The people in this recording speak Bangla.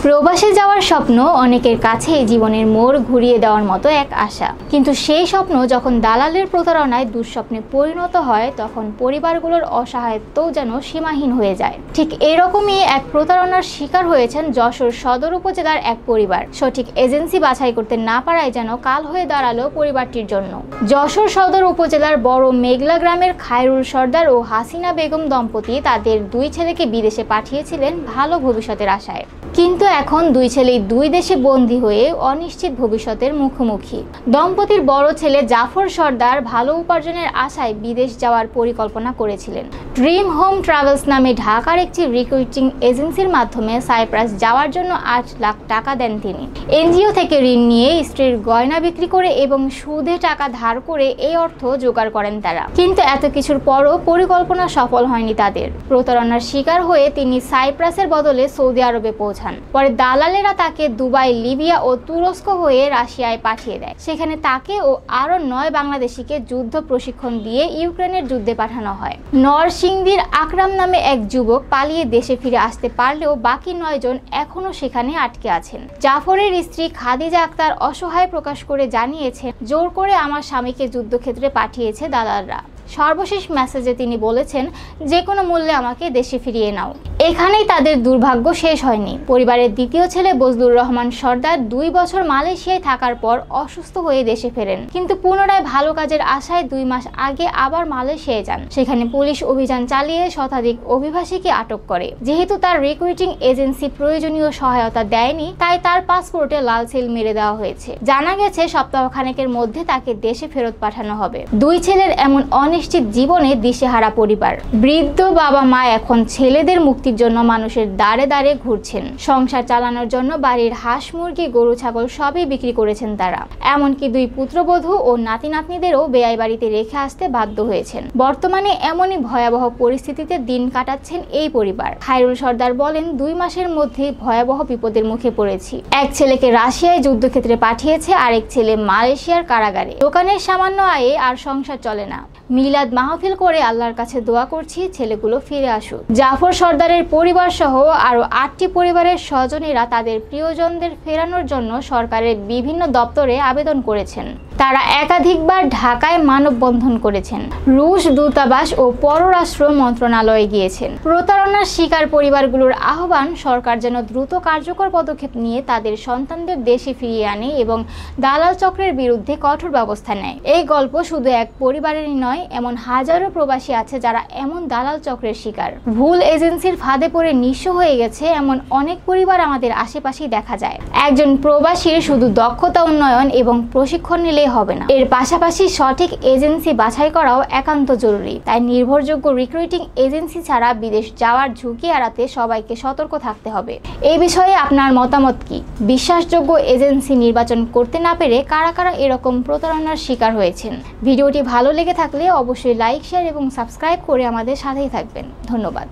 প্রবাসে যাওয়ার স্বপ্ন অনেকের কাছে জীবনের মোড় ঘুরিয়ে দেওয়ার মতো এক আশা, কিন্তু সেই স্বপ্ন যখন দালালের প্রতারণায় দুঃস্বপ্নে পরিণত হয় তখন পরিবারগুলোর অসহায়ত্বও যেন সীমাহীন হয়ে যায়। ঠিক এরকমই এক প্রতারণার শিকার হয়েছেন যশোর সদর উপজেলার এক পরিবার। সঠিক এজেন্সি বাছাই করতে না পারায় যেন কাল হয়ে দাঁড়ালো পরিবারটির জন্য। যশোর সদর উপজেলার বড় মেঘলা গ্রামের খায়রুল সর্দার ও হাসিনা বেগম দম্পতি তাদের দুই ছেলেকে বিদেশে পাঠিয়েছিলেন ভালো ভবিষ্যতের আশায়, কিন্তু এখন দুই ছেলেই দুই দেশে বন্দী হয়ে অনিশ্চিত ভবিষ্যতের মুখোমুখি। দম্পতির বড় ছেলে জাফর সর্দার ভালো উপার্জনের আশায় বিদেশ যাওয়ার পরিকল্পনা করেছিলেন। ড্রিম হোম ট্রাভেলস নামে ঢাকার একটি রিক্রুটিং এজেন্সির মাধ্যমে সাইপ্রাস যাওয়ার জন্য 8 লাখ টাকা দেন তিনি। এনজিও থেকে ঋণ নিয়ে স্ত্রীর গয়না বিক্রি করে এবং সুদে টাকা ধার করে এই অর্থ জোগাড় করেন তারা। কিন্তু এত কিছুর পরও পরিকল্পনা সফল হয়নি তাদের। প্রতারণার শিকার হয়ে তিনি সাইপ্রাসের বদলে সৌদি আরবে পৌঁছান। পরে দালালেরা তাকে দুবাই, লিবিয়া ও তুরস্ক হয়ে রাশিয়ায় পাঠিয়ে দেয়। সেখানে তাকে ও আরো 9 বাংলাদেশিকে যুদ্ধ প্রশিক্ষণ দিয়ে ইউক্রেনের যুদ্ধে পাঠানো হয়। নরসিংদীর আকরাম নামে এক যুবক পালিয়ে দেশে ফিরে আসতে পারলেও বাকি 9 জন এখনো সেখানে আটকে আছেন। জাফরের স্ত্রী খাদিজা আক্তার অসহায় প্রকাশ করে জানিয়েছেন, জোর করে আমার স্বামীকে যুদ্ধক্ষেত্রে পাঠিয়েছে দালালরা। সর্বশেষ মেসেজে তিনি বলেছেন, যে কোনো মূল্যে আমাকে দেশে ফিরিয়ে নাও। এখানেই তাদের দুর্ভাগ্য শেষ হয়নি। পরিবারের দ্বিতীয় ছেলে বজলুর রহমান সর্দার 2 বছর মালয়েশিয়ায় থাকার পর অসুস্থ হয়ে দেশে ফেরেন, কিন্তু পুনরায় ভালো কাজের আশায় 2 মাস আগে আবার মালয়েশিয়ায় যান। সেখানে পুলিশ অভিযান চালিয়ে শতাধিক অভিবাসীকে আটক করে। যেহেতু তার রিক্রুটিং এজেন্সি প্রয়োজনীয় সহায়তা দেয়নি, তাই তার পাসপোর্টে লাল সিল মেরে দেওয়া হয়েছে। জানা গেছে সপ্তাহখানেকের মধ্যে তাকে দেশে ফেরত পাঠানো হবে। 2 ছেলের এমন অনিশ্চিত জীবনে দিশেহারা পরিবার। বৃদ্ধ বাবা মা এখন ছেলেদের মুক্তির জন্য মানুষের দাঁড়ে দাঁড়ে ঘুরছেন। সংসার চালানোর জন্য বাড়ির হাঁস, মুরগি, গরু, ছাগল সবই বিক্রি করেছেন তারা। এমনকি 2 পুত্রবধূ ও নাতি নাতনিদেরও বেয়াই বাড়িতে রেখে আসতে বাধ্য হয়েছেন। বর্তমানে এমনই ভয়াবহ পরিস্থিতিতে দিন কাটাচ্ছেন এই পরিবার। খায়রুল সর্দার বলেন, 2 মাসের মধ্যে ভয়াবহ বিপদের মুখে পড়েছি। এক ছেলেকে রাশিয়ায় যুদ্ধক্ষেত্রে পাঠিয়েছে, আরেক ছেলে মালয়েশিয়ার কারাগারে। দোকানের সামান্য আয়ে আর সংসার চলে না। মিলাদ মাহফিল করে আল্লাহর কাছে দোয়া করছি ছেলেগুলো ফিরে আসুক। জাফর সর্দারের পরিবার সহ আরো 8টি পরিবারের স্বজনেরা তাদের প্রিয়জনদের ফেরানোর জন্য সরকারের বিভিন্ন দপ্তরে আবেদন করেছেন। তারা একাধিকবার ঢাকায় মানববন্ধন করেছেন, রুশ দূতাবাস ও পররাষ্ট্র মন্ত্রণালয়ে গিয়েছেন। প্রতারণার শিকার পরিবারগুলোর আহ্বান, সরকার যেন দ্রুত কার্যকর পদক্ষেপ নিয়ে তাদের সন্তানদের দেশে ফিরিয়ে আনে এবং দালাল চক্রের বিরুদ্ধে কঠোর ব্যবস্থা নেয়। এই গল্প শুধু এক পরিবারেরই নয়, এমন হাজারো প্রবাসী আছে যারা এমন দালাল চক্রের শিকার। ভুল এজেন্সির ফাঁদে পড়ে নিঃস্ব হয়ে গেছে এমন অনেক পরিবার আমাদের আশেপাশেই দেখা যায়। একজন প্রবাসীর শুধু দক্ষতা উন্নয়ন এবং প্রশিক্ষণ নিলে হবে না, এর পাশাপাশি সঠিক এজেন্সি বাছাই করাও একান্ত জরুরি। তাই নির্ভরযোগ্য রিক্রুটিং এজেন্সি ছাড়া বিদেশ যাওয়ার ঝুঁকি এড়াতে সবাইকে সতর্ক থাকতে হবে। এই বিষয়ে আপনার মতামত কি? বিশ্বাসযোগ্য এজেন্সি নির্বাচন করতে না পেরে কারা কারা এরকম প্রতারণার শিকার হয়েছেন? ভিডিওটি ভালো লেগে থাকলে অবশ্যই লাইক, শেয়ার এবং সাবস্ক্রাইব করে আমাদের সাথেই থাকবেন। ধন্যবাদ।